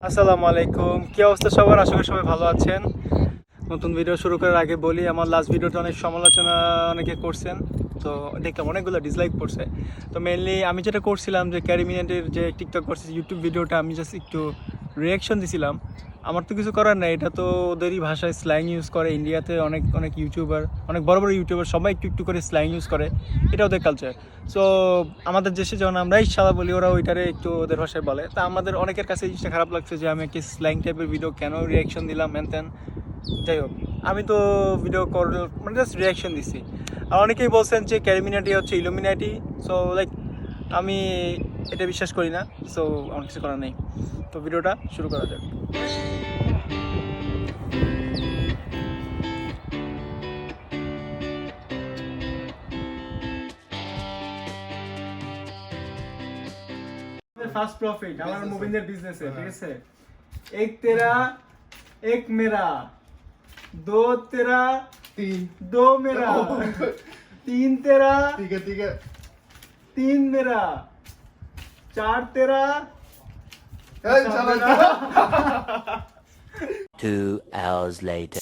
আসসালামু আলাইকুম, কি অবস্থা সবার? আশা করি সবাই ভালো আছেন। নতুন ভিডিও শুরু করার আগে বলি, আমার লাস্ট ভিডিওটা অনেক সমালোচনা অনেকে করছেন, তো দেখলাম অনেকগুলো ডিসলাইক করছে। তো মেনলি আমি যেটা করছিলাম যে ক্যারিমিনেটের যে টিকটক করছে ইউটিউব ভিডিওটা, আমি জাস্ট একটু রিয়াকশন দিছিলাম। আমার তো কিছু করার নাই, এটা তো ওদেরই ভাষায় স্ল্যাং ইউজ করে। ইন্ডিয়াতে অনেক অনেক ইউটিউবার, অনেক বড় বড় ইউটিউবার সবাই একটু একটু করে স্ল্যাং ইউজ করে, এটা ওদের কালচার। সো আমাদের দেশে যখন আমরা ইশারা বলি, ওরা ওইটারে একটু ওদের ভাষায় বলে। তা আমাদের অনেকের কাছে এই জিনিসটা খারাপ লাগছে যে আমি একটা স্ল্যাং টাইপের ভিডিও কেন রিয়াকশন দিলাম হ্যান ত্যান। যাই হোক, আমি তো ভিডিও মানে জাস্ট রিয়াকশন দিছি। আর অনেকেই বলছেন যে ক্যারিমিনাটি হচ্ছে ইলুমিনাটি। সো লাইক আমি এটা বিশ্বাস করি না। সো আমার কিছু করার নেই, তো ভিডিওটা শুরু করা যাক। ফার্স্ট প্রফিট আমার মুভিনের বিজনেসে, ঠিক আছে। এক তেরা এক মেরা, दो तेरा तीन दो मेरा, तीन तेरा ठीक है तीन मेरा, चार तेरा चलो 2 hours later.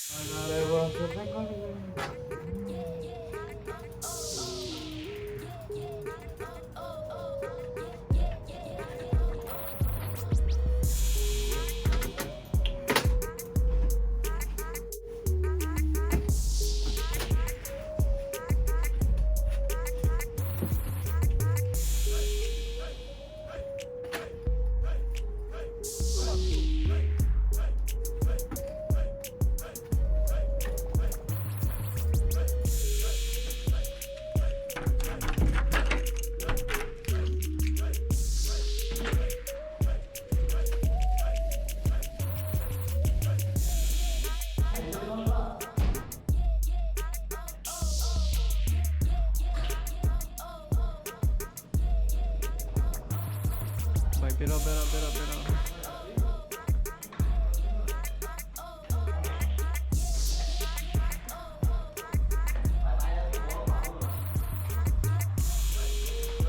ভাই বেরো বেরো বেরো বেরো।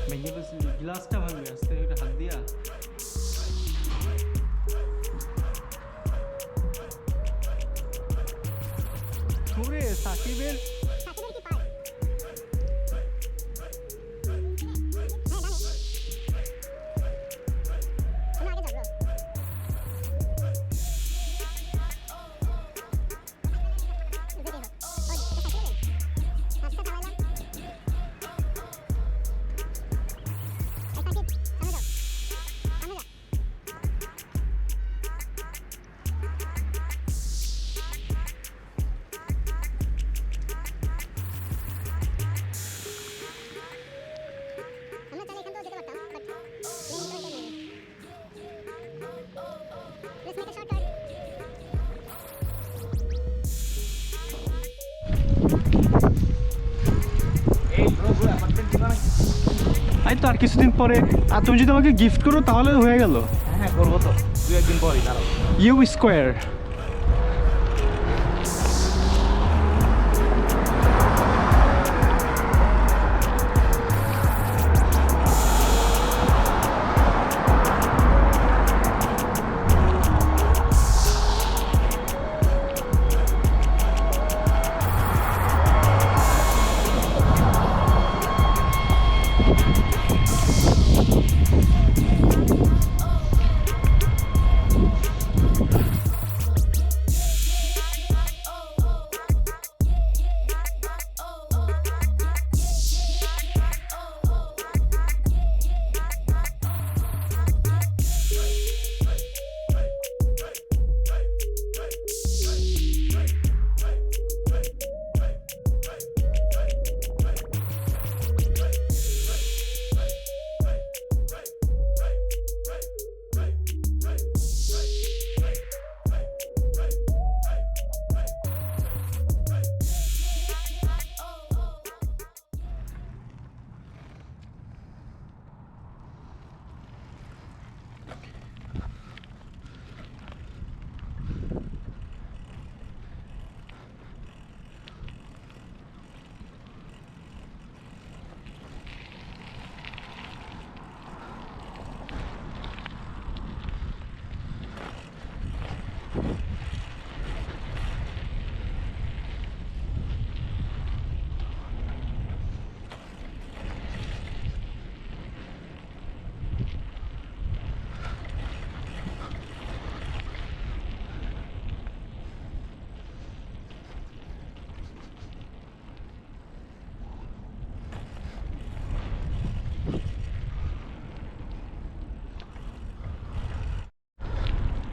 ভেঙে বসলি, গ্লাসটা ভাঙবে আস্তে করে হাত দিয়া। ওরে সাকিবের এই তো আর কিছুদিন পরে, আর তুমি যদি আমাকে গিফট করো তাহলে হয়ে গেল। হ্যাঁ করবো তো, 2 একদিন পরই দাঁড়াও। U square.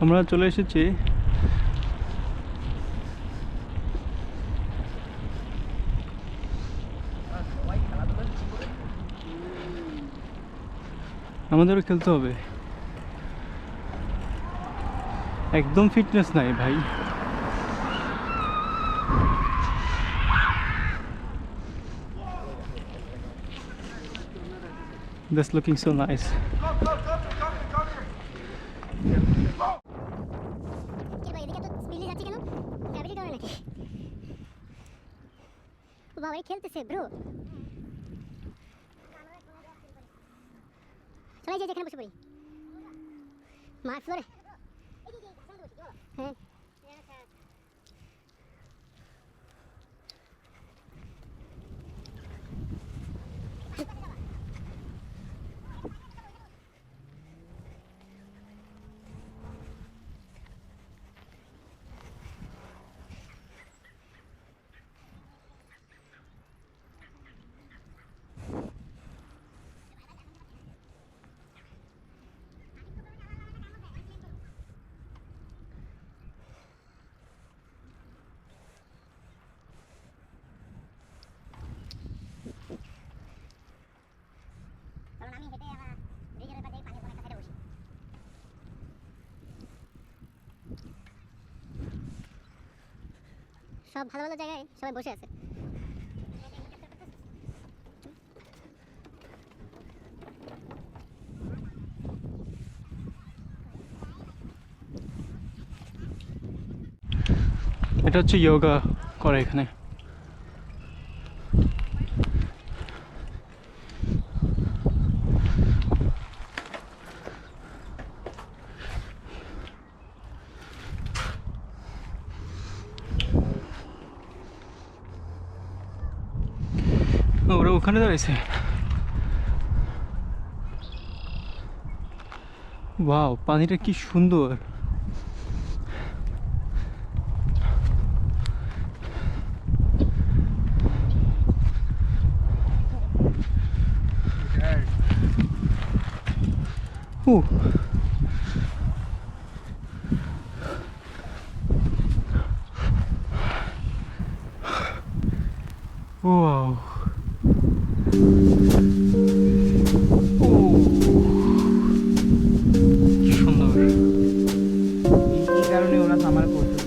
আমরা চলে এসেছি আমাদেরও খেলতে হবে একদম ফিটনেস নাই ভাই That's looking so nice. বাবা খেলতেছে ব্রো চলাই যাই যেখানে বসে পড়ি মার ফ্লোরে হ্যাঁ সব ভালো ভালো জায়গায় সবাই বসে আছে এটা হচ্ছে যোগা করে এখানে ওরা ওখানে দাঁড়িয়েছে ওয়াও পানিটা কি সুন্দর Wow. সুন্দর এই কারণে ওরা সামার করছে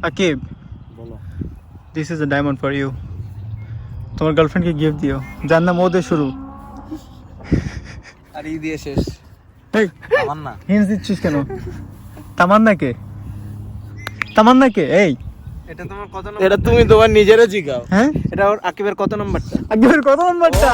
Akib, বলো this is a diamond for you. তোমার গার্লফ্রেন্ডকে গিফট দিও যার নাম ওদের শুরু আর এই দিয়ে শেষ এই আমার না হিন্স দিচ্ছিস কেন তামান্না কে তামান্নাকে? এই এটা তোমার কত নম্বর? এটা তুমি তোমার নিজেরও জিগাও। হ্যাঁ, এটা ওর আকিবের কত নম্বরটা? আকিবের কত নম্বরটা?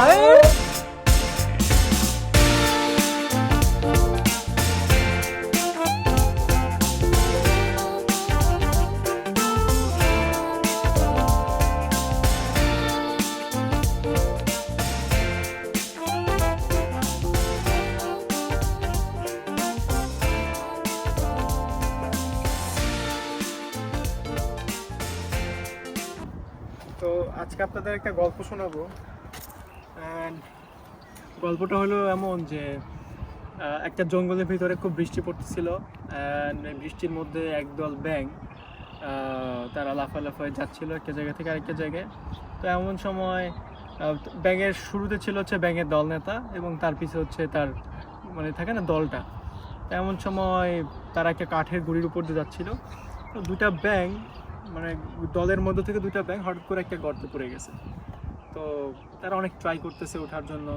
তো আজকে আপনাদের একটা গল্প শোনাবো। And গল্পটা হলো এমন যে একটা জঙ্গলের ভিতরে খুব বৃষ্টি পড়তেছিল, অ্যান্ড বৃষ্টির মধ্যে একদল ব্যাঙ তারা লাফালাফায় যাচ্ছিল একটা জায়গা থেকে আরেকটা জায়গায়। তো এমন সময় ব্যাঙের শুরুতে ছিল হচ্ছে ব্যাঙের দল নেতা, এবং তার পিছে হচ্ছে তার মানে থাকে না দলটা। তো এমন সময় তারা একটা কাঠের গুঁড়ির উপর দিয়ে যাচ্ছিল। তো দুটা ব্যাঙ মানে দলের মধ্যে থেকে দুটা ব্যাঙ হঠাৎ করে একটা গর্তে পড়ে গেছে। তো তারা অনেক ট্রাই করতেছে ওঠার জন্য,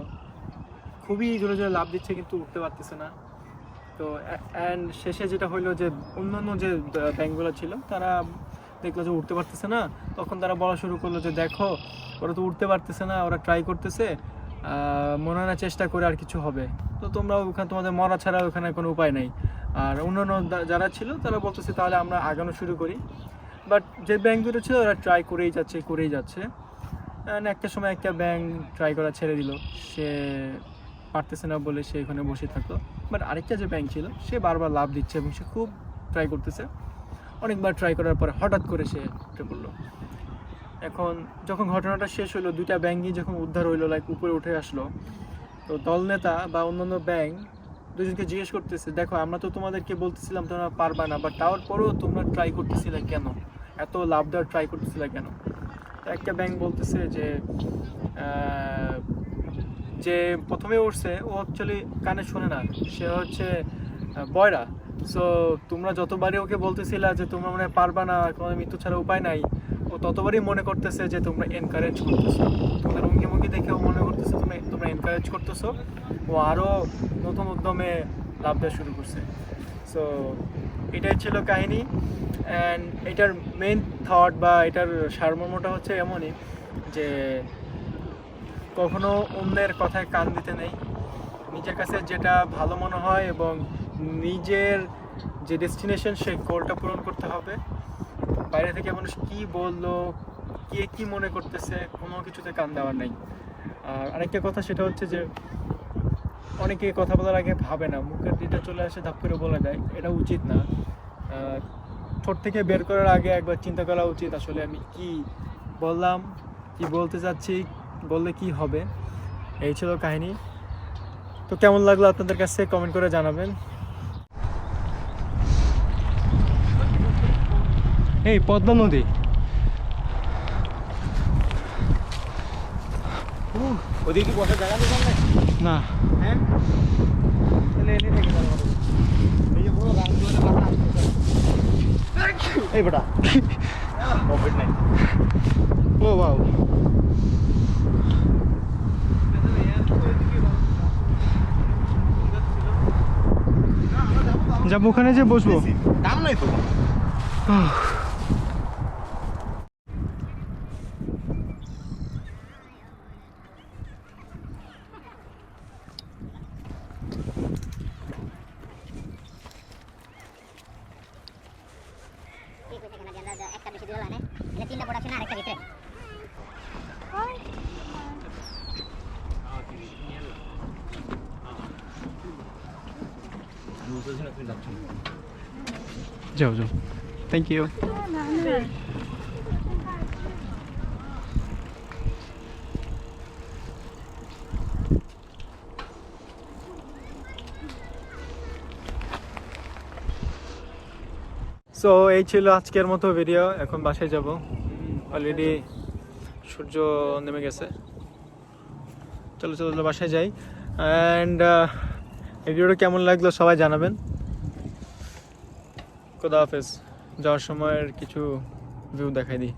খুবই জোরে জোরে লাফ দিচ্ছে কিন্তু উঠতে পারতেছে না। তো অ্যান্ড শেষে যেটা হলো যে অন্যান্য যে ব্যাঙগুলো ছিল তারা দেখলো যে উঠতে পারতেছে না, তখন তারা বলা শুরু করলো যে দেখো ওরা তো উঠতে পারতেছে না, ওরা ট্রাই করতেছে, মনে হয় না চেষ্টা করে আর কিছু হবে, তো তোমরা ওখানে তোমাদের মরা ছাড়া ওখানে কোনো উপায় নেই। আর অন্যান্য যারা ছিল তারা বলতেছে তাহলে আমরা আগানো শুরু করি। বাট যে ব্যাঙ দুটো ছিল ওরা ট্রাই করেই যাচ্ছে। অ্যান্ড একটা সময় একটা ব্যাঙ ট্রাই করা ছেড়ে দিল, সে পারতেছে না বলে সে এখানে বসে থাকলো। বাট আরেকটা যে ব্যাঙ ছিল সে বারবার লাফ দিচ্ছে এবং সে খুব ট্রাই করতেছে। অনেকবার ট্রাই করার পরে হঠাৎ করে সে উঠে পড়লো। এখন যখন ঘটনাটা শেষ হলো, দুইটা ব্যাঙই যখন উদ্ধার হইলো, লাইক উপরে উঠে আসলো, তো দল নেতা বা অন্যান্য ব্যাঙ দুজনকে জিজ্ঞেস করতেছে দেখো আমরা তো তোমাদেরকে বলতেছিলাম তোমরা পারবা না, বাট তারপরেও তোমরা ট্রাই করতেছিলে কেন, এত লাভ দেওয়ার ট্রাই করতেছিলে কেন? তো একটা ব্যাঙ বলতেছে যে প্রথমে উঠছে ও অ্যাকচুয়ালি কানে শোনে না, সে হচ্ছে বয়রা। সো তোমরা যতবারই ওকে বলতেছিলা যে তোমরা মনে হয় পারবা না, তোমাদের মৃত্যু ছাড়া উপায় নাই, ও ততবারই মনে করতেছে যে তোমরা এনকারেজ করতেছো, তোমাদের অঙ্গি মুখি দেখে ও মনে করতেছে তোমরা এনকারেজ করতেছো। ও আরও নতুন উদ্যমে লাভ দেওয়া শুরু করছে। সো এটাই ছিল কাহিনী। অ্যান্ড এটার মেইন থট বা এটার সারমর্মটা হচ্ছে এমনই যে কখনো অন্যের কথায় কান দিতে নেই, নিজের কাছে যেটা ভালো মনে হয় এবং নিজের যে ডেস্টিনেশন সেই গোলটা পূরণ করতে হবে। বাইরে থেকে মানুষ কী বললো, কে কী মনে করতেছে, কোনো কিছুতে কান দেওয়ার নেই। আর আরেকটা কথা সেটা হচ্ছে যে অনেকে কথা বলার আগে ভাবে না, মুখের দিকটা চলে আসে ধাপ করে বলে দেয়, এটা উচিত না। ঠোঁট থেকে বের করার আগে একবার চিন্তা করা উচিত আসলে আমি কি বললাম, কি বলতে চাচ্ছি, বললে কি হবে। এই ছিল কাহিনী। তো কেমন লাগলো আপনাদের কাছে কমেন্ট করে জানাবেন। এই পদ্মা নদী, ওদিকে কি বসার জায়গা নেই না হ্যাঁ? তাহলে এনে থেকে যাবো। এই যে পুরো গাছগুলোতে পাতা আসছে। এই বেটা প্রফিট নাই। ও বাউ, যাবো ওখানে যে বসবো, দাম নাই তো। একটা বেশি দিল না, এটা তিনটা প্রোডাকশন আর একটা ভিতরে। যাও থ্যাংক ইউ। সো এই ছিল আজকের মতো ভিডিও। এখন বাসায় যাব, অলরেডি সূর্য নেমে গেছে। চলো বাসায় যাই। অ্যান্ড এই ভিডিওটা কেমন লাগলো সবাই জানাবেন। খোদা হাফেজ। যাওয়ার সময়ের কিছু ভিউ দেখাই দিই।